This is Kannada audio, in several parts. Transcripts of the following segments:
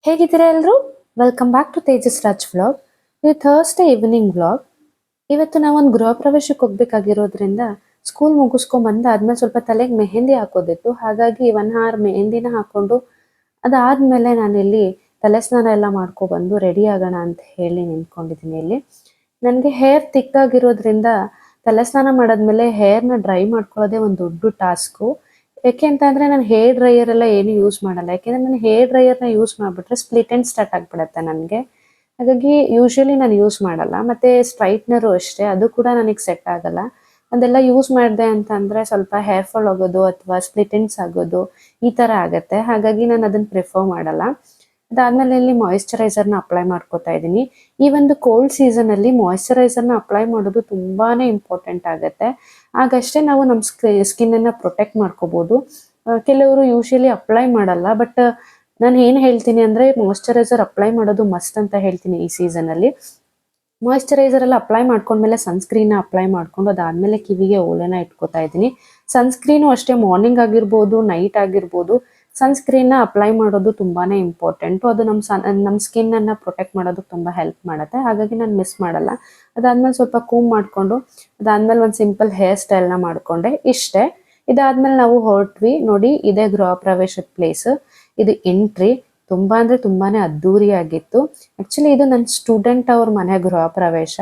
ಹೇಗಿದ್ದೀರಾ ಎಲ್ಲರೂ? Welcome back to Tejas Raj vlog. ಇದು ಥರ್ಸ್ಡೇ ಈವ್ನಿಂಗ್ ವ್ಲಾಗ್. ಇವತ್ತು ನಾವೊಂದು ಗೃಹ ಪ್ರವೇಶಕ್ಕೆ ಹೋಗ್ಬೇಕಾಗಿರೋದ್ರಿಂದ ಸ್ಕೂಲ್ ಮುಗಿಸ್ಕೊಂಡ್ಬಂದಾದ್ಮೇಲೆ ಸ್ವಲ್ಪ ತಲೆಗೆ ಮೆಹಂದಿ ಹಾಕೋದಿತ್ತು. ಹಾಗಾಗಿ 1 hour ಮೆಹಂದಿನ ಹಾಕೊಂಡು ಅದಾದ್ಮೇಲೆ ನಾನಿಲ್ಲಿ ತಲೆ ಸ್ನಾನ ಎಲ್ಲ ಮಾಡ್ಕೊಬಂದು ರೆಡಿ ಆಗೋಣ ಅಂತ ಹೇಳಿ ನಿಂತ್ಕೊಂಡಿದ್ದೀನಿ. ಇಲ್ಲಿ ನನಗೆ ಹೇರ್ ತಿಕ್ಕಾಗಿರೋದ್ರಿಂದ ತಲೆ ಸ್ನಾನ ಮಾಡಾದ್ಮೇಲೆ ಹೇರ್ನ ಡ್ರೈ ಮಾಡ್ಕೊಳ್ಳೋದೇ ಒಂದು ದೊಡ್ಡ ಟಾಸ್ಕು. ಯಾಕೆ ಅಂತ ಅಂದರೆ ನಾನು ಹೇರ್ ಡ್ರೈಯರ್ ಎಲ್ಲ ಏನು ಯೂಸ್ ಮಾಡಲ್ಲ. ಯಾಕೆಂದರೆ ನಾನು ಹೇರ್ ಡ್ರೈಯರ್ನ ಯೂಸ್ ಮಾಡಿಬಿಟ್ರೆ ಸ್ಪ್ಲಿಟ್ ಎಂಡ್ ಸ್ಟಾರ್ಟ್ ಆಗಿಬಿಡುತ್ತೆ ನನಗೆ. ಹಾಗಾಗಿ ಯೂಶ್ವಲಿ ನಾನು ಯೂಸ್ ಮಾಡಲ್ಲ. ಮತ್ತು ಸ್ಟ್ರೈಟ್ನರು ಅಷ್ಟೇ, ಅದು ಕೂಡ ನನಗೆ ಸೆಟ್ ಆಗಲ್ಲ. ಅದೆಲ್ಲ ಯೂಸ್ ಮಾಡಿದೆ ಅಂತಂದರೆ ಸ್ವಲ್ಪ ಹೇರ್ ಫಾಲ್ ಆಗೋದು ಅಥವಾ ಸ್ಪ್ಲಿಟ್ ಎಂಡ್ಸ್ ಆಗೋದು ಈ ಥರ ಆಗುತ್ತೆ. ಹಾಗಾಗಿ ನಾನು ಅದನ್ನು ಪ್ರಿಫರ್ ಮಾಡಲ್ಲ. ಅದಾದಮೇಲೆ ಇಲ್ಲಿ ಮಾಯಿಶ್ಚರೈಸರ್ನ ಅಪ್ಲೈ ಮಾಡ್ಕೋತಾ ಇದ್ದೀನಿ. ಈ ಒಂದು ಕೋಲ್ಡ್ ಸೀಸನಲ್ಲಿ ಮಾಯಿಶ್ಚರೈಸರ್ನ ಅಪ್ಲೈ ಮಾಡೋದು ತುಂಬಾ ಇಂಪಾರ್ಟೆಂಟ್ ಆಗುತ್ತೆ. ಆಗಷ್ಟೇ ನಾವು ನಮ್ಮ ಸ್ಕಿನ್ನನ್ನು ಪ್ರೊಟೆಕ್ಟ್ ಮಾಡ್ಕೋಬೋದು. ಕೆಲವರು ಯೂಶಲಿ ಅಪ್ಲೈ ಮಾಡಲ್ಲ. ಬಟ್ ನಾನು ಏನು ಹೇಳ್ತೀನಿ ಅಂದರೆ ಮಾಯಿಶ್ಚರೈಸರ್ ಅಪ್ಲೈ ಮಾಡೋದು ಮಸ್ಟ್ ಅಂತ ಹೇಳ್ತೀನಿ ಈ ಸೀಸನಲ್ಲಿ. ಮಾಯಿಶ್ಚರೈಸರ್ ಎಲ್ಲ ಅಪ್ಲೈ ಮಾಡ್ಕೊಂಡ್ಮೇಲೆ ಸನ್ಸ್ಕ್ರೀನ್ನ ಅಪ್ಲೈ ಮಾಡ್ಕೊಂಡು ಅದಾದಮೇಲೆ ಕಿವಿಗೆ ಓಲೆನ ಇಟ್ಕೋತಾ ಇದ್ದೀನಿ. ಸನ್ಸ್ಕ್ರೀನು ಅಷ್ಟೇ, ಮಾರ್ನಿಂಗ್ ಆಗಿರ್ಬೋದು, ನೈಟ್ ಆಗಿರ್ಬೋದು, ಸನ್ಸ್ಕ್ರೀನ್ನ ಅಪ್ಲೈ ಮಾಡೋದು ತುಂಬಾ ಇಂಪಾರ್ಟೆಂಟು. ಅದು ನಮ್ಮ ಸ್ಕಿನ್ನನ್ನು ಪ್ರೊಟೆಕ್ಟ್ ಮಾಡೋದಕ್ಕೆ ತುಂಬ ಹೆಲ್ಪ್ ಮಾಡುತ್ತೆ. ಹಾಗಾಗಿ ನಾನು ಮಿಸ್ ಮಾಡಲ್ಲ. ಅದಾದಮೇಲೆ ಸ್ವಲ್ಪ ಕೂಮ್ ಮಾಡಿಕೊಂಡು ಅದಾದಮೇಲೆ ಒಂದು ಸಿಂಪಲ್ ಹೇರ್ ಸ್ಟೈಲ್ನ ಮಾಡಿಕೊಂಡೆ, ಇಷ್ಟೇ. ಇದಾದಮೇಲೆ ನಾವು ಹೊರಟ್ವಿ. ನೋಡಿ, ಇದೇ ಗೃಹ ಪ್ರವೇಶದ ಪ್ಲೇಸ್. ಇದು ಎಂಟ್ರಿ. ತುಂಬ ಅಂದರೆ ತುಂಬಾ ಅದ್ಧೂರಿಯಾಗಿತ್ತು. ಆ್ಯಕ್ಚುಲಿ ಇದು ನನ್ನ ಸ್ಟೂಡೆಂಟ್ ಅವ್ರ ಮನೆ ಗೃಹ ಪ್ರವೇಶ.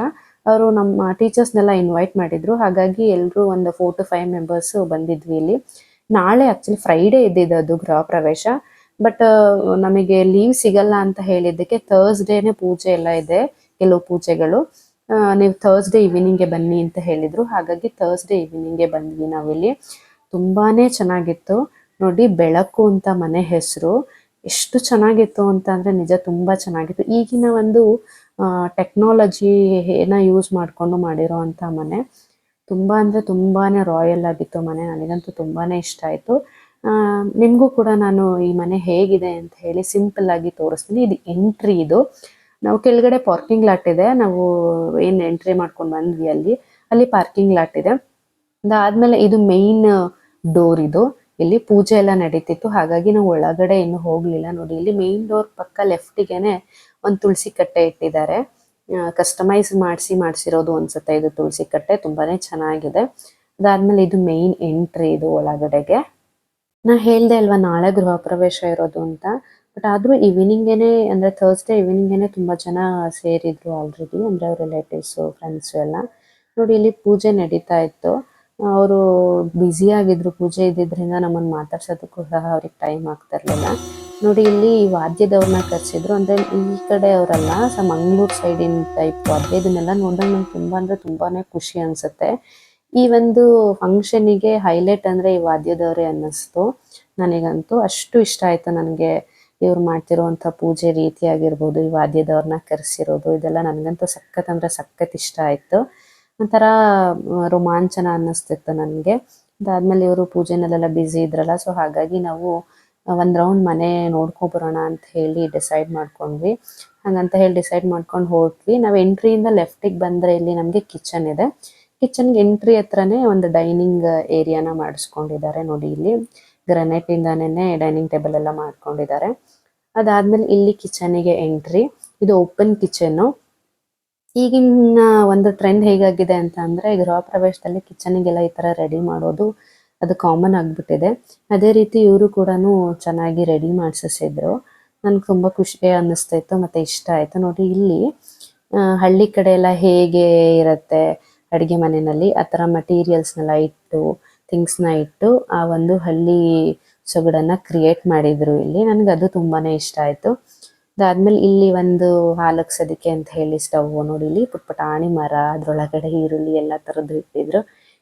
ಅವರು ನಮ್ಮ ಟೀಚರ್ಸ್ನೆಲ್ಲ ಇನ್ವೈಟ್ ಮಾಡಿದರು. ಹಾಗಾಗಿ ಎಲ್ಲರೂ ಒಂದು 4 to 5 ಮೆಂಬರ್ಸು ಬಂದಿದ್ವಿ ಇಲ್ಲಿ. ನಾಳೆ ಆ್ಯಕ್ಚುಲಿ ಫ್ರೈಡೇ ಇದ್ದಿದ್ದು ಅದು ಗೃಹ ಪ್ರವೇಶ. ಬಟ್ ನಮಗೆ ಲೀವ್ ಸಿಗಲ್ಲ ಅಂತ ಹೇಳಿದ್ದಕ್ಕೆ ಥರ್ಸ್ಡೇನೇ ಪೂಜೆ ಎಲ್ಲ ಇದೆ, ಕೆಲವು ಪೂಜೆಗಳು. ನೀವು ಥರ್ಸ್ಡೇ ಈವ್ನಿಂಗ್ಗೆ ಬನ್ನಿ ಅಂತ ಹೇಳಿದರು. ಹಾಗಾಗಿ ಥರ್ಸ್ಡೇ ಈವ್ನಿಂಗ್ಗೆ ಬಂದ್ವಿ ನಾವಿಲ್ಲಿ. ತುಂಬಾ ಚೆನ್ನಾಗಿತ್ತು. ನೋಡಿ, ಬೆಳಕು ಅಂತ ಮನೆ ಹೆಸರು. ಎಷ್ಟು ಚೆನ್ನಾಗಿತ್ತು ಅಂತ ಅಂದರೆ ನಿಜ ತುಂಬ ಚೆನ್ನಾಗಿತ್ತು. ಈಗಿನ ಒಂದು ಟೆಕ್ನಾಲಜಿನ ಯೂಸ್ ಮಾಡಿಕೊಂಡು ಮಾಡಿರೋ ಅಂಥ ಮನೆ. ತುಂಬ ಅಂದರೆ ತುಂಬಾ ರಾಯಲ್ ಆಗಿತ್ತು ಮನೆ. ನನಗಂತೂ ತುಂಬಾ ಇಷ್ಟ ಆಯಿತು. ನಿಮಗೂ ಕೂಡ ನಾನು ಈ ಮನೆ ಹೇಗಿದೆ ಅಂತ ಹೇಳಿ ಸಿಂಪಲ್ಲಾಗಿ ತೋರಿಸ್ತೀನಿ. ಇದು ಎಂಟ್ರಿ. ಇದು ನಾವು ಕೆಳಗಡೆ ಪಾರ್ಕಿಂಗ್ ಲಾಟ್ ಇದೆ. ನಾವು ಏನು ಎಂಟ್ರಿ ಮಾಡ್ಕೊಂಡು ಬಂದ್ವಿ ಅಲ್ಲಿ ಪಾರ್ಕಿಂಗ್ ಲಾಟ್ ಇದೆ. ಅದಾದಮೇಲೆ ಇದು ಮೇಯ್ನ್ ಡೋರ್. ಇಲ್ಲಿ ಪೂಜೆ ಎಲ್ಲ ನಡೀತಿತ್ತು. ಹಾಗಾಗಿ ನಾವು ಒಳಗಡೆ ಇನ್ನೂ ಹೋಗಲಿಲ್ಲ. ನೋಡಿ, ಇಲ್ಲಿ ಮೇಯ್ನ್ ಡೋರ್ ಪಕ್ಕ ಲೆಫ್ಟಿಗೆನೆ ಒಂದು ತುಳಸಿ ಕಟ್ಟೆ ಇಟ್ಟಿದ್ದಾರೆ. ಕಸ್ಟಮೈಸ್ ಮಾಡಿಸಿರೋದು ಅನ್ಸುತ್ತೆ ಇದು ತುಳಸಿ ಕಟ್ಟೆ. ತುಂಬಾ ಚೆನ್ನಾಗಿದೆ. ಅದಾದಮೇಲೆ ಇದು ಮೇಯ್ನ್ ಎಂಟ್ರಿ. ಇದು ಒಳಗಡೆಗೆ ನಾ ಹೇಳ್ದೆ ಅಲ್ವಾ ನಾಳೆ ಗೃಹ ಪ್ರವೇಶ ಇರೋದು ಅಂತ. ಬಟ್ ಆದರೂ ಈವ್ನಿಂಗೇನೆ, ಅಂದರೆ ಥರ್ಸ್ಡೇ ಈವ್ನಿಂಗೇನೆ ತುಂಬ ಜನ ಸೇರಿದ್ರು ಆಲ್ರೆಡಿ. ಅಂದರೆ ಅವ್ರ ರಿಲೇಟಿವ್ಸು, ಫ್ರೆಂಡ್ಸು ಎಲ್ಲ. ನೋಡಿ, ಇಲ್ಲಿ ಪೂಜೆ ನಡೀತಾ ಇತ್ತು. ಅವರು ಬ್ಯುಸಿಯಾಗಿದ್ದರು. ಪೂಜೆ ಇದ್ದಿದ್ದರಿಂದ ನಮ್ಮನ್ನು ಮಾತಾಡ್ಸೋದಕ್ಕೂ ಸಹ ಅವ್ರಿಗೆ ಟೈಮ್ ಆಗ್ತಾ ಇರಲಿಲ್ಲ. ನೋಡಿ, ಇಲ್ಲಿ ವಾದ್ಯದವ್ರನ್ನ ಕರೆಸಿದ್ರು. ಅಂದರೆ ಈ ಕಡೆ ಅವರಲ್ಲ, ಮಂಗಳೂರು ಸೈಡಿನ ಟೈಪ್ ವಾದ್ಯ. ಇದನ್ನೆಲ್ಲ ನೋಡಿದಾಗ ನಂಗೆ ತುಂಬ ಅಂದರೆ ತುಂಬಾ ಖುಷಿ ಅನಿಸುತ್ತೆ. ಈ ಒಂದು ಫಂಕ್ಷನಿಗೆ ಹೈಲೈಟ್ ಅಂದರೆ ಈ ವಾದ್ಯದವರೇ ಅನ್ನಿಸ್ತು ನನಗಂತೂ. ಅಷ್ಟು ಇಷ್ಟ ಆಯಿತು ನನಗೆ ಇವ್ರು ಮಾಡ್ತಿರೋವಂಥ ಪೂಜೆ ರೀತಿ ಆಗಿರ್ಬೋದು, ಈ ವಾದ್ಯದವ್ರನ್ನ ಕರೆಸಿರೋದು, ಇದೆಲ್ಲ ನನಗಂತೂ ಸಖತ್ ಅಂದರೆ ಸಖತ್ ಇಷ್ಟ ಆಯಿತು. ಒಂಥರ ರೋಮಾಂಚನ ಅನ್ನಿಸ್ತಿತ್ತು ನನಗೆ. ಅದಾದಮೇಲೆ ಇವರು ಪೂಜೆನಲ್ಲೆಲ್ಲ ಬ್ಯುಸಿ ಇದ್ರಲ್ಲ, ಸೊ ಹಾಗಾಗಿ ನಾವು ಒಂದು ರೌಂಡ್ ಮನೆ ನೋಡ್ಕೊಬರೋಣ ಅಂತ ಹೇಳಿ ಡಿಸೈಡ್ ಮಾಡ್ಕೊಂಡ್ವಿ. ಹಾಗಂತ ಹೇಳಿ ಡಿಸೈಡ್ ಮಾಡ್ಕೊಂಡು ಹೊರಟ್ವಿ. ನಾವು ಎಂಟ್ರಿಯಿಂದ ಲೆಫ್ಟಿಗೆ ಬಂದರೆ ಇಲ್ಲಿ ನಮಗೆ ಕಿಚನ್ ಇದೆ. ಕಿಚನ್ಗೆ ಎಂಟ್ರಿ ಹತ್ರನೇ ಒಂದು ಡೈನಿಂಗ್ ಏರಿಯಾನ ಮಾಡಿಸ್ಕೊಂಡಿದ್ದಾರೆ. ನೋಡಿ, ಇಲ್ಲಿ ಗ್ರಾನೈಟಿಂದಾನೇ ಡೈನಿಂಗ್ ಟೇಬಲ್ ಎಲ್ಲ ಮಾಡ್ಕೊಂಡಿದ್ದಾರೆ. ಅದಾದಮೇಲೆ ಇಲ್ಲಿ ಕಿಚನಿಗೆ ಎಂಟ್ರಿ. ಇದು ಓಪನ್ ಕಿಚನ್ನು. ಈಗಿನ ಒಂದು ಟ್ರೆಂಡ್ ಹೇಗಾಗಿದೆ ಅಂತ ಅಂದರೆ, ಗೃಹ ಪ್ರವೇಶದಲ್ಲಿ ಕಿಚನಿಗೆಲ್ಲ ಈ ಥರ ರೆಡಿ ಮಾಡೋದು ಅದು ಕಾಮನ್ ಆಗಿಬಿಟ್ಟಿದೆ. ಅದೇ ರೀತಿ ಇವರು ಕೂಡ ಚೆನ್ನಾಗಿ ರೆಡಿ ಮಾಡಿಸಿದ್ರು. ನನಗೆ ತುಂಬ ಖುಷಿ ಅನ್ನಿಸ್ತಾಯಿತ್ತು ಮತ್ತು ಇಷ್ಟ ಆಯಿತು. ನೋಡಿ, ಇಲ್ಲಿ ಹಳ್ಳಿ ಕಡೆ ಎಲ್ಲ ಹೇಗೆ ಇರುತ್ತೆ ಅಡುಗೆ ಮನೆಯಲ್ಲಿ, ಆ ಥರ ಮಟೀರಿಯಲ್ಸ್ನೆಲ್ಲ ಇಟ್ಟು, ಥಿಂಗ್ಸ್ನ ಇಟ್ಟು ಆ ಒಂದು ಹಳ್ಳಿ ಸೊಗಡನ್ನು ಕ್ರಿಯೇಟ್ ಮಾಡಿದರು ಇಲ್ಲಿ. ನನಗೆ ಅದು ತುಂಬಾ ಇಷ್ಟ ಆಯಿತು. ಅದಾದಮೇಲೆ ಇಲ್ಲಿ ಒಂದು ಹಾಲಕ್ಸೋದಕ್ಕೆ ಅಂತ ಹೇಳಿ ಸ್ಟವ್. ನೋಡಿ, ಇಲ್ಲಿ ಪುಟ್ಪುಟಾಣಿ ಮರ, ಅದರೊಳಗಡೆ ಈರುಳ್ಳಿ ಎಲ್ಲ ಥರದ್ದು ಇಟ್ಟಿದ್ರು.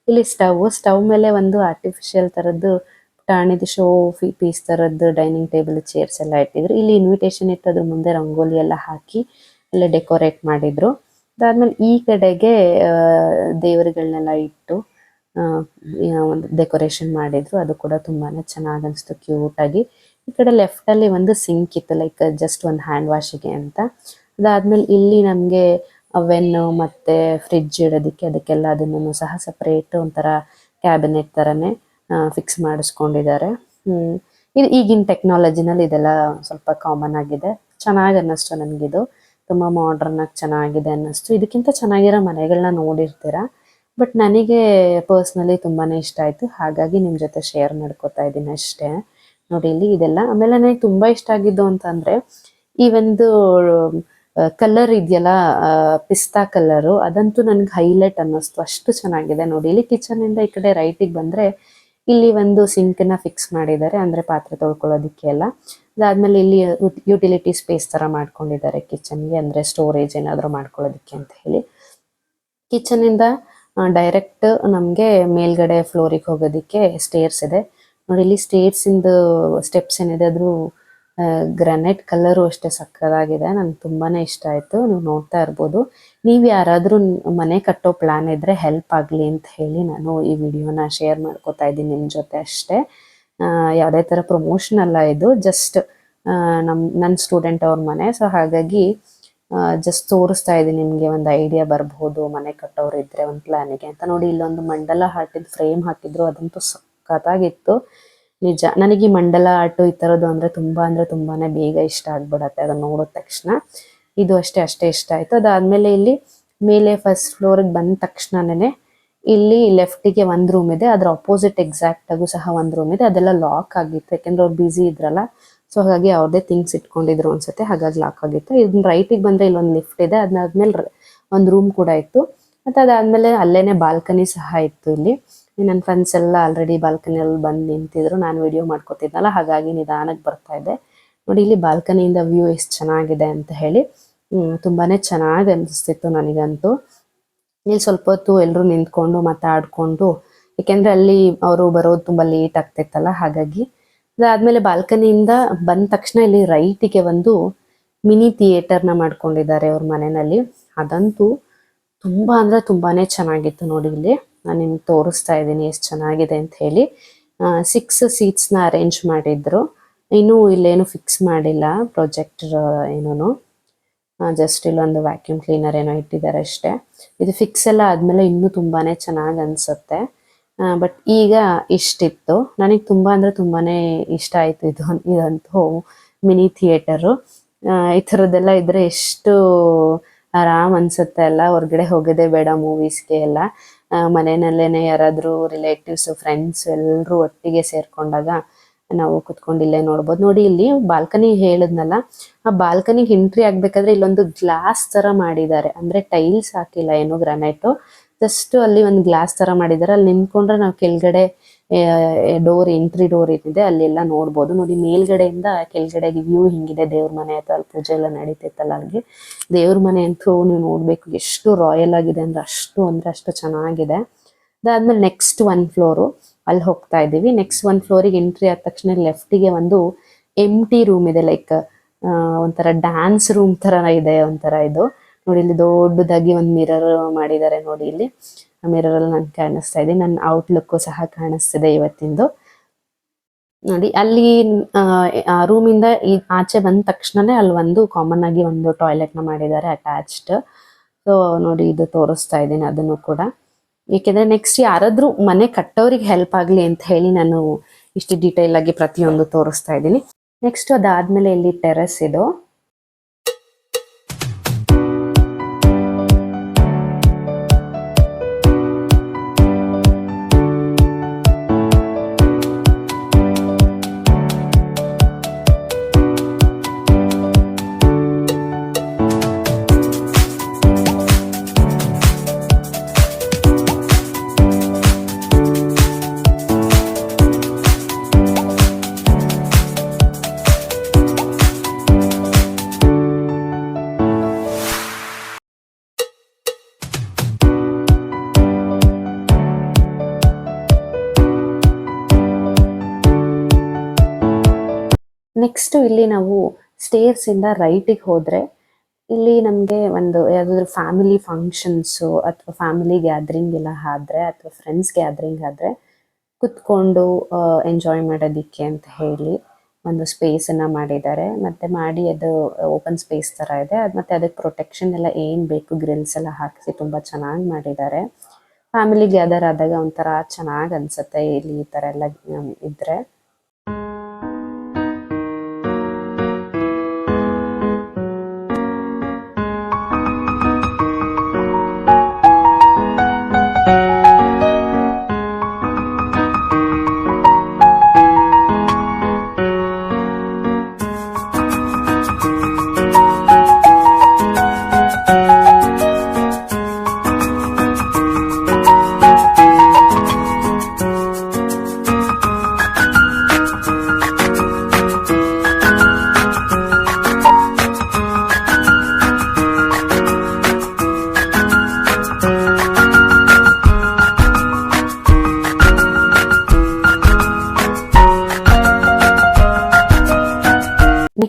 ಇಲ್ಲಿ ಸ್ಟವ್ ಮೇಲೆ ಒಂದು ಆರ್ಟಿಫಿಷಿಯಲ್ ಥರದ್ದು ಪುಟಾಣಿದು ಶೋ ಪೀಸ್ ಥರದ್ದು ಡೈನಿಂಗ್ ಟೇಬಲ್, ಚೇರ್ಸ್ ಎಲ್ಲ ಇಟ್ಟಿದ್ರು. ಇಲ್ಲಿ ಇನ್ವಿಟೇಷನ್ ಇಟ್ಟು ಅದ್ರ ಮುಂದೆ ರಂಗೋಲಿ ಎಲ್ಲ ಹಾಕಿ ಅಲ್ಲೇ ಡೆಕೋರೇಟ್ ಮಾಡಿದರು. ಅದಾದಮೇಲೆ ಈ ಕಡೆಗೆ ದೇವರುಗಳನ್ನೆಲ್ಲ ಇಟ್ಟು ಒಂದು ಡೆಕೋರೇಷನ್ ಮಾಡಿದರು. ಅದು ಕೂಡ ತುಂಬಾ ಚೆನ್ನಾಗಿ ಅನಿಸ್ತು, ಕ್ಯೂಟಾಗಿ. ಈ ಕಡೆ ಲೆಫ್ಟಲ್ಲಿ ಒಂದು ಸಿಂಕ್ ಇತ್ತು, ಲೈಕ್ ಜಸ್ಟ್ ಒಂದು ಹ್ಯಾಂಡ್ ವಾಶಿಗೆ ಅಂತ. ಅದಾದಮೇಲೆ ಇಲ್ಲಿ ನಮಗೆ ಅವೆನ್ನು ಮತ್ತು ಫ್ರಿಡ್ಜ್ ಇಡೋದಕ್ಕೆ ಅದಕ್ಕೆಲ್ಲ ಅದನ್ನು ಸಹ ಸಪ್ರೇಟ್ ಒಂಥರ ಕ್ಯಾಬಿನೆಟ್ ಥರನೇ ಫಿಕ್ಸ್ ಮಾಡಿಸ್ಕೊಂಡಿದ್ದಾರೆ. ಇದು ಈಗಿನ ಟೆಕ್ನಾಲಜಿನಲ್ಲಿ ಇದೆಲ್ಲ ಸ್ವಲ್ಪ ಕಾಮನ್ ಆಗಿದೆ. ಚೆನ್ನಾಗಿ ಅನ್ನಿಸ್ತು ನನಗಿದು. ತುಂಬ ಮಾಡರ್ನ್ ಆಗಿ ಚೆನ್ನಾಗಿದೆ ಅನ್ನಿಸ್ತು. ಇದಕ್ಕಿಂತ ಚೆನ್ನಾಗಿರೋ ಮನೆಗಳನ್ನ ನೋಡಿರ್ತೀರ, ಬಟ್ ನನಗೆ ಪರ್ಸ್ನಲಿ ತುಂಬಾ ಇಷ್ಟ ಆಯಿತು. ಹಾಗಾಗಿ ನಿಮ್ಮ ಜೊತೆ ಶೇರ್ ಮಾಡ್ಕೋತಾ ಇದ್ದೀನಿ ಅಷ್ಟೇ. ನೋಡಿ ಇಲ್ಲಿ ಇದೆಲ್ಲ. ಆಮೇಲೆ ನನಗೆ ತುಂಬ ಇಷ್ಟ ಆಗಿದ್ದು ಅಂತಂದರೆ ಈ ಒಂದು ಕಲರ್ ಇದೆಯಲ್ಲ, ಪಿಸ್ತಾ ಕಲರು, ಅದಂತೂ ನನಗೆ ಹೈಲೈಟ್ ಅನ್ನಿಸ್ತು. ಅಷ್ಟು ಚೆನ್ನಾಗಿದೆ ನೋಡಿ. ಇಲ್ಲಿ ಕಿಚನಿಂದ ಈ ಕಡೆ ರೈಟಿಗೆ ಬಂದರೆ ಇಲ್ಲಿ ಒಂದು ಸಿಂಕನ್ನ ಫಿಕ್ಸ್ ಮಾಡಿದ್ದಾರೆ, ಅಂದರೆ ಪಾತ್ರೆ ತೊಳ್ಕೊಳ್ಳೋದಕ್ಕೆ ಎಲ್ಲ. ಅದಾದಮೇಲೆ ಇಲ್ಲಿ ಯುಟಿಲಿಟಿ ಸ್ಪೇಸ್ ಥರ ಮಾಡ್ಕೊಂಡಿದ್ದಾರೆ ಕಿಚನ್ಗೆ, ಅಂದರೆ ಸ್ಟೋರೇಜ್ ಏನಾದರೂ ಮಾಡ್ಕೊಳ್ಳೋದಕ್ಕೆ ಅಂತ ಹೇಳಿ. ಕಿಚನಿಂದ ಡೈರೆಕ್ಟ್ ನಮಗೆ ಮೇಲ್ಗಡೆ ಫ್ಲೋರಿಗೆ ಹೋಗೋದಕ್ಕೆ ಸ್ಟೇರ್ಸ್ ಇದೆ ನೋಡಿ. ಇಲ್ಲಿ ಸ್ಟೇರ್ಸಿಂದು ಸ್ಟೆಪ್ಸ್ ಏನಿದೆ ಅದ್ರ ಗ್ರಾನೈಟ್ ಕಲರು ಅಷ್ಟೇ ಸಕ್ಕತ್ತಾಗಿದೆ. ನನಗೆ ತುಂಬಾ ಇಷ್ಟ ಆಯಿತು. ನೀವು ನೋಡ್ತಾ ಇರ್ಬೋದು. ನೀವು ಯಾರಾದರೂ ಮನೆ ಕಟ್ಟೋ ಪ್ಲ್ಯಾನ್ ಇದ್ದರೆ ಹೆಲ್ಪ್ ಆಗಲಿ ಅಂತ ಹೇಳಿ ನಾನು ಈ ವಿಡಿಯೋನ ಶೇರ್ ಮಾಡ್ಕೋತಾ ಇದ್ದೀನಿ ನಿಮ್ಮ ಜೊತೆ ಅಷ್ಟೇ. ಯಾವುದೇ ಥರ ಪ್ರಮೋಷನ್ ಅಲ್ಲ ಇದು, ಜಸ್ಟ್ ನನ್ನ ಸ್ಟೂಡೆಂಟ್ ಅವ್ರ ಮನೆ. ಸೊ ಹಾಗಾಗಿ ಜಸ್ಟ್ ತೋರಿಸ್ತಾ ಇದ್ದೀನಿ, ನಿಮಗೆ ಒಂದು ಐಡಿಯಾ ಬರ್ಬೋದು ಮನೆ ಕಟ್ಟೋರು ಇದ್ದರೆ ಒಂದು ಪ್ಲ್ಯಾನಿಗೆ ಅಂತ. ನೋಡಿ ಇಲ್ಲೊಂದು ಮಂಡಲ ಹಾರ್ಟಿದ್ದು ಫ್ರೇಮ್ ಹಾಕಿದ್ರು, ಅದಂತೂ ಸಖತ್ತಾಗಿತ್ತು ನಿಜ. ನನಗೆ ಈ ಮಂಡಲ ಆರ್ಟು ಈ ಥರದ್ದು ಅಂದರೆ ತುಂಬಾ ಬೇಗ ಇಷ್ಟ ಆಗ್ಬಿಡತ್ತೆ ಅದನ್ನು ನೋಡಿದ ತಕ್ಷಣ. ಇದು ಅಷ್ಟೇ ಇಷ್ಟ ಆಯಿತು. ಅದಾದಮೇಲೆ ಇಲ್ಲಿ ಮೇಲೆ ಫಸ್ಟ್ ಫ್ಲೋರಿಗೆ ಬಂದ ತಕ್ಷಣನೇ ಇಲ್ಲಿ ಲೆಫ್ಟಿಗೆ ಒಂದು ರೂಮ್ ಇದೆ, ಅದರ ಅಪೋಸಿಟ್ ಎಕ್ಸಾಕ್ಟಾಗೂ ಸಹ ಒಂದು ರೂಮ್ ಇದೆ. ಅದೆಲ್ಲ ಲಾಕ್ ಆಗಿತ್ತು, ಯಾಕೆಂದ್ರೆ ಅವ್ರು ಬ್ಯುಸಿ ಇದ್ರಲ್ಲ. ಸೊ ಹಾಗಾಗಿ ಅವ್ರದ್ದೇ ಥಿಂಗ್ಸ್ ಇಟ್ಕೊಂಡಿದ್ರು ಅನ್ಸುತ್ತೆ, ಹಾಗಾಗಿ ಲಾಕ್ ಆಗಿತ್ತು. ಇದನ್ನ ರೈಟಿಗೆ ಬಂದರೆ ಇಲ್ಲೊಂದು ಲಿಫ್ಟ್ ಇದೆ, ಅದಾದ್ಮೇಲೆ ಒಂದು ರೂಮ್ ಕೂಡ ಇತ್ತು. ಮತ್ತು ಅದಾದಮೇಲೆ ಅಲ್ಲೇ ಬಾಲ್ಕನಿ ಸಹ ಇತ್ತು. ಇಲ್ಲಿ ನನ್ನ ಫ್ರೆಂಡ್ಸ್ ಎಲ್ಲ ಆಲ್ರೆಡಿ ಬಾಲ್ಕನಿಯಲ್ಲಿ ಬಂದು ನಿಂತಿದ್ರು, ನಾನು ವಿಡಿಯೋ ಮಾಡ್ಕೊತಿದ್ನಲ್ಲ, ಹಾಗಾಗಿ ನಿಧಾನಕ್ಕೆ ಬರ್ತಾ ಇದ್ದೆ. ನೋಡಿ ಇಲ್ಲಿ ಬಾಲ್ಕನಿಯಿಂದ ವ್ಯೂ ಎಷ್ಟು ಚೆನ್ನಾಗಿದೆ ಅಂತ ಹೇಳಿ ತುಂಬಾ ಚೆನ್ನಾಗಿ ಅನಿಸ್ತಿತ್ತು ನನಗಂತೂ. ಇಲ್ಲಿ ಸ್ವಲ್ಪ ಹೊತ್ತು ಎಲ್ಲರೂ ನಿಂತ್ಕೊಂಡು ಮಾತಾಡಿಕೊಂಡು, ಏಕೆಂದರೆ ಅಲ್ಲಿ ಅವರು ಬರೋದು ತುಂಬ ಲೇಟ್ ಆಗ್ತಿತ್ತಲ್ಲ, ಹಾಗಾಗಿ. ಅದಾದಮೇಲೆ ಬಾಲ್ಕನಿಯಿಂದ ಬಂದ ತಕ್ಷಣ ಇಲ್ಲಿ ರೈಟಿಗೆ ಒಂದು ಮಿನಿ ಥಿಯೇಟರ್ನ ಮಾಡ್ಕೊಂಡಿದ್ದಾರೆ ಅವ್ರ ಮನೆಯಲ್ಲಿ. ಅದಂತೂ ತುಂಬ ಅಂದರೆ ತುಂಬಾ ಚೆನ್ನಾಗಿತ್ತು ನೋಡಿ. ಇಲ್ಲಿ ನಾನು ನಿಮ್ಗೆ ತೋರಿಸ್ತಾ ಇದ್ದೀನಿ ಎಷ್ಟು ಚೆನ್ನಾಗಿದೆ ಅಂತ ಹೇಳಿ. 6 ಸೀಟ್ಸ್ನ ಅರೇಂಜ್ ಮಾಡಿದ್ರು. ಇನ್ನೂ ಇಲ್ಲೇನು ಫಿಕ್ಸ್ ಮಾಡಿಲ್ಲ ಪ್ರೊಜೆಕ್ಟರ್ ಏನೂ, ಜಸ್ಟ್ ಇಲ್ಲೊಂದು ವ್ಯಾಕ್ಯೂಮ್ ಕ್ಲೀನರ್ ಏನೋ ಇಟ್ಟಿದ್ದಾರೆ ಅಷ್ಟೇ. ಇದು ಫಿಕ್ಸ್ ಎಲ್ಲ ಆದಮೇಲೆ ಇನ್ನೂ ತುಂಬಾ ಚೆನ್ನಾಗಿ ಅನಿಸುತ್ತೆ. ಬಟ್ ಈಗ ಇಷ್ಟಿತ್ತು. ನನಗೆ ತುಂಬ ಅಂದರೆ ತುಂಬಾ ಇಷ್ಟ ಆಯಿತು ಇದಂತೂ ಮಿನಿ ಥಿಯೇಟರು. ಈ ಥರದ್ದೆಲ್ಲ ಇದ್ದರೆ ಎಷ್ಟು ಆರಾಮ್ ಅನಿಸುತ್ತೆ ಅಲ್ಲ, ಹೊರಗಡೆ ಹೋಗೋದೇ ಬೇಡ ಮೂವೀಸ್ಗೆ ಎಲ್ಲ. ಮನೆಯಲ್ಲೇ ಯಾರಾದರೂ ರಿಲೇಟಿವ್ಸು ಫ್ರೆಂಡ್ಸು ಎಲ್ಲರೂ ಒಟ್ಟಿಗೆ ಸೇರಿಕೊಂಡಾಗ ನಾವು ಕುತ್ಕೊಂಡು ಇಲ್ಲೇ ನೋಡ್ಬೋದು. ನೋಡಿ ಇಲ್ಲಿ ಬಾಲ್ಕನಿ ಹೇಳಿದ್ನಲ್ಲ, ಆ ಬಾಲ್ಕನಿಗೆ ಎಂಟ್ರಿ ಆಗಬೇಕಾದ್ರೆ ಇಲ್ಲೊಂದು ಗ್ಲಾಸ್ ಥರ ಮಾಡಿದ್ದಾರೆ, ಅಂದರೆ ಟೈಲ್ಸ್ ಹಾಕಿಲ್ಲ ಏನು, ಗ್ರಾನೈಟು, ಜಸ್ಟ್ ಅಲ್ಲಿ ಒಂದು ಗ್ಲಾಸ್ ಥರ ಮಾಡಿದ್ದಾರೆ. ಅಲ್ಲಿ ನಿಂತ್ಕೊಂಡ್ರೆ ನಾವು ಕೆಳಗಡೆ ಎಂಟ್ರಿ ಡೋರ್ ಏನಿದೆ ಅಲ್ಲೆಲ್ಲ ನೋಡ್ಬೋದು. ನೋಡಿ ಮೇಲ್ಗಡೆಯಿಂದ ಕೆಳಗಡೆಗೆ ವ್ಯೂ ಹಿಂಗಿದೆ, ದೇವ್ರ ಮನೆ ಅಥವಾ ಅಲ್ಲಿ ಪೂಜೆ ಎಲ್ಲ ನಡೀತಿತ್ತಲ್ಲ ಅಲ್ಲಿಗೆ. ದೇವ್ರ ಮನೆ ಅಂತೂ ನೀವು ನೋಡಬೇಕು, ಎಷ್ಟು ರಾಯಲ್ ಆಗಿದೆ ಅಂದರೆ ಅಷ್ಟು ಚೆನ್ನಾಗಿದೆ. ಅದಾದ್ಮೇಲೆ ನೆಕ್ಸ್ಟ್ 1 ಫ್ಲೋರು ಅಲ್ಲಿ ಹೋಗ್ತಾ ಇದ್ದೀವಿ. ನೆಕ್ಸ್ಟ್ 1 ಫ್ಲೋರಿಗೆ ಎಂಟ್ರಿ ಆದ ತಕ್ಷಣ ಲೆಫ್ಟಿಗೆ ಒಂದು ಎಂಟಿ ರೂಮ್ ಇದೆ, ಲೈಕ್ ಒಂಥರ ಡ್ಯಾನ್ಸ್ ರೂಮ್ ಥರ ಇದೆ ಒಂಥರ ಇದು. ನೋಡಿ ಇಲ್ಲಿ ದೊಡ್ಡದಾಗಿ ಒಂದು ಮಿರರ್ ಮಾಡಿದ್ದಾರೆ ನೋಡಿ. ಇಲ್ಲಿ ಆ ಮಿರರಲ್ಲಿ ನಾನು ಕಾಣಿಸ್ತಾ ಇದ್ದೀನಿ, ನನ್ನ ಔಟ್ಲುಕ್ಕು ಸಹ ಕಾಣಿಸ್ತಿದೆ ಇವತ್ತಿಂದು. ನೋಡಿ ಅಲ್ಲಿ ರೂಮಿಂದ ಆಚೆ ಬಂದ ತಕ್ಷಣನೇ ಅಲ್ಲಿ ಒಂದು ಕಾಮನ್ ಆಗಿ ಒಂದು ಟಾಯ್ಲೆಟ್ನ ಮಾಡಿದ್ದಾರೆ ಅಟ್ಯಾಚ್ಡ್. ಸೊ ನೋಡಿ ಇದು ತೋರಿಸ್ತಾ ಇದ್ದೀನಿ ಅದನ್ನು ಕೂಡ, ಏಕೆಂದರೆ ನೆಕ್ಸ್ಟ್ ಯಾರಾದರೂ ಮನೆ ಕಟ್ಟೋರಿಗೆ ಹೆಲ್ಪ್ ಆಗಲಿ ಅಂತ ಹೇಳಿ ನಾನು ಇಷ್ಟು ಡೀಟೇಲ್ ಆಗಿ ಪ್ರತಿಯೊಂದು ತೋರಿಸ್ತಾ ಇದ್ದೀನಿ. ನೆಕ್ಸ್ಟ್ ಅದಾದಮೇಲೆ ಇಲ್ಲಿ ಟೆರೆಸ್ ಇದು. ನೆಕ್ಸ್ಟ್ ಇಲ್ಲಿ ನಾವು ಸ್ಟೇರ್ಸಿಂದ ರೈಟಿಗೆ ಹೋದರೆ ಇಲ್ಲಿ ನಮಗೆ ಒಂದು ಯಾವುದಾದ್ರೂ ಫ್ಯಾಮಿಲಿ ಫಂಕ್ಷನ್ಸು ಅಥವಾ ಫ್ಯಾಮಿಲಿ ಗ್ಯಾದ್ರಿಂಗ್ ಎಲ್ಲ ಆದ್ರೆ ಅಥವಾ ಫ್ರೆಂಡ್ಸ್ ಗ್ಯಾದ್ರಿಂಗ್ ಆದರೆ ಕುತ್ಕೊಂಡು ಎಂಜಾಯ್ ಮಾಡೋದಕ್ಕೆ ಅಂತ ಹೇಳಿ ಒಂದು ಸ್ಪೇಸನ್ನು ಮಾಡಿದ್ದಾರೆ. ಮತ್ತು ಮಾಡಿ ಅದು ಓಪನ್ ಸ್ಪೇಸ್ ಥರ ಇದೆ. ಅದು ಮತ್ತು ಅದಕ್ಕೆ ಪ್ರೊಟೆಕ್ಷನ್ ಎಲ್ಲ ಏನು ಬೇಕು ಗ್ರಿಲ್ಸ್ ಎಲ್ಲ ಹಾಕಿಸಿ ತುಂಬ ಚೆನ್ನಾಗಿ ಮಾಡಿದ್ದಾರೆ. ಫ್ಯಾಮಿಲಿ ಗ್ಯಾದರ್ ಆದಾಗ ಒಂಥರ ಚೆನ್ನಾಗಿ ಅನಿಸುತ್ತೆ ಇಲ್ಲಿ ಈ ಥರ ಎಲ್ಲ ಇದ್ದರೆ.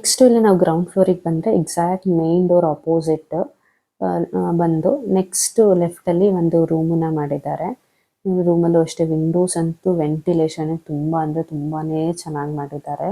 ನೆಕ್ಸ್ಟ್ ಇಲ್ಲಿ ನಾವು ಗ್ರೌಂಡ್ ಫ್ಲೋರಿಗೆ ಬಂದರೆ ಎಕ್ಸಾಕ್ಟ್ ಮೇನ್ ಡೋರ್ ಆಪೋಸಿಟ್ ಬಂದು ನೆಕ್ಸ್ಟ್ ಲೆಫ್ಟಲ್ಲಿ ಒಂದು ರೂಮನ್ನ ಮಾಡಿದ್ದಾರೆ. ರೂಮಲ್ಲೂ ಅಷ್ಟೇ ವಿಂಡೋಸ್ ಅಂತೂ ವೆಂಟಿಲೇಷನ್ ತುಂಬ ಅಂದರೆ ತುಂಬಾ ಚೆನ್ನಾಗಿ ಮಾಡಿದ್ದಾರೆ.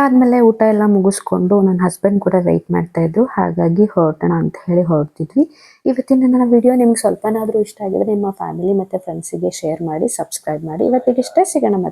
ಅದಾದಮೇಲೆ ಊಟ ಎಲ್ಲ ಮುಗಿಸ್ಕೊಂಡು ನನ್ನ ಹಸ್ಬೆಂಡ್ ಕೂಡ ವೆಯ್ಟ್ ಮಾಡ್ತಾ ಇದ್ರು, ಹಾಗಾಗಿ ಹೊರಟೋಣ ಅಂತ ಹೇಳಿ ಹೊರಡ್ತಿದ್ವಿ. ಇವತ್ತಿನ ನನ್ನ ವಿಡಿಯೋ ನಿಮ್ಗೆ ಸ್ವಲ್ಪನಾದರೂ ಇಷ್ಟ ಆಗಿದ್ರೆ ನಿಮ್ಮ ಫ್ಯಾಮಿಲಿ ಮತ್ತು ಫ್ರೆಂಡ್ಸಿಗೆ ಶೇರ್ ಮಾಡಿ, ಸಬ್ಸ್ಕ್ರೈಬ್ ಮಾಡಿ. ಇವತ್ತಿಗೆ ಇಷ್ಟೇ, ಸಿಗೋಣ ಮತ್ತೆ.